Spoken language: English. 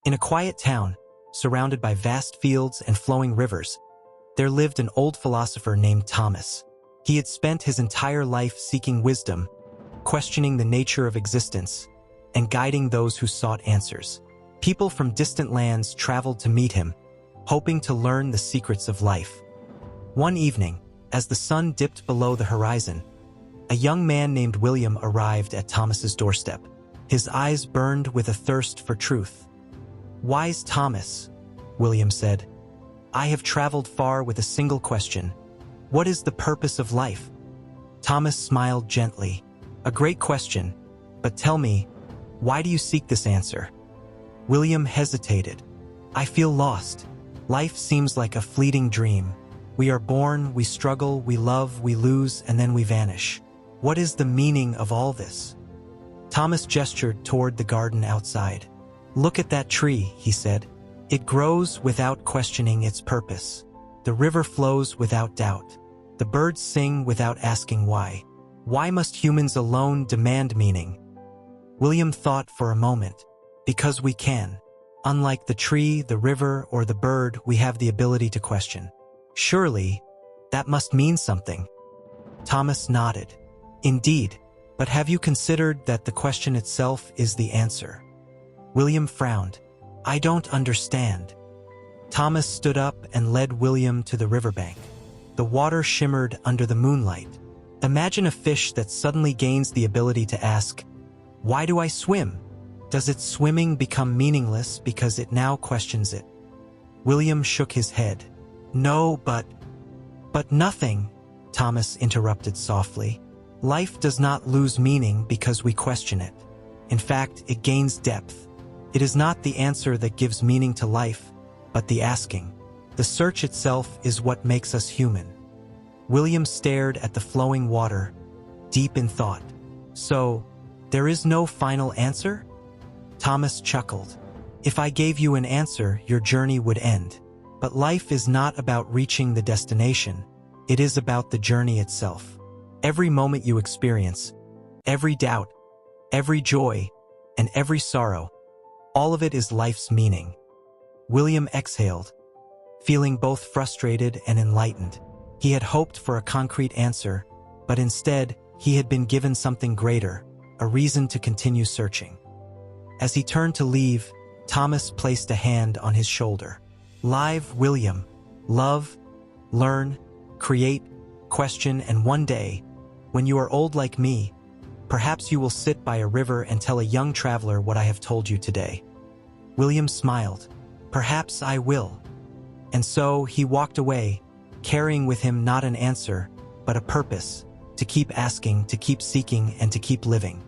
In a quiet town, surrounded by vast fields and flowing rivers, there lived an old philosopher named Thomas. He had spent his entire life seeking wisdom, questioning the nature of existence, and guiding those who sought answers. People from distant lands traveled to meet him, hoping to learn the secrets of life. One evening, as the sun dipped below the horizon, a young man named William arrived at Thomas's doorstep. His eyes burned with a thirst for truth. "Wise Thomas," William said, "I have traveled far with a single question. What is the purpose of life?" Thomas smiled gently. "A great question, but tell me, why do you seek this answer?" William hesitated. "I feel lost. Life seems like a fleeting dream. We are born, we struggle, we love, we lose, and then we vanish. What is the meaning of all this?" Thomas gestured toward the garden outside. "Look at that tree," he said. "It grows without questioning its purpose. The river flows without doubt. The birds sing without asking why. Why must humans alone demand meaning?" William thought for a moment. "Because we can. Unlike the tree, the river, or the bird, we have the ability to question. Surely, that must mean something." Thomas nodded. "Indeed, but have you considered that the question itself is the answer?" William frowned. "I don't understand." Thomas stood up and led William to the riverbank. The water shimmered under the moonlight. Imagine a fish that suddenly gains the ability to ask, "Why do I swim?" Does its swimming become meaningless because it now questions it? William shook his head. "No, but nothing," Thomas interrupted softly. "Life does not lose meaning because we question it. In fact, it gains depth. It is not the answer that gives meaning to life, but the asking. The search itself is what makes us human." William stared at the flowing water, deep in thought. "So, there is no final answer?" Thomas chuckled. "If I gave you an answer, your journey would end. But life is not about reaching the destination. It is about the journey itself. Every moment you experience, every doubt, every joy, and every sorrow, all of it is life's meaning." William exhaled, feeling both frustrated and enlightened. He had hoped for a concrete answer, but instead, he had been given something greater, a reason to continue searching. As he turned to leave, Thomas placed a hand on his shoulder. "Live, William. Love, learn, create, question, and one day, when you are old like me, perhaps you will sit by a river and tell a young traveler what I have told you today." William smiled. "Perhaps I will." And so he walked away, carrying with him not an answer, but a purpose, to keep asking, to keep seeking, and to keep living.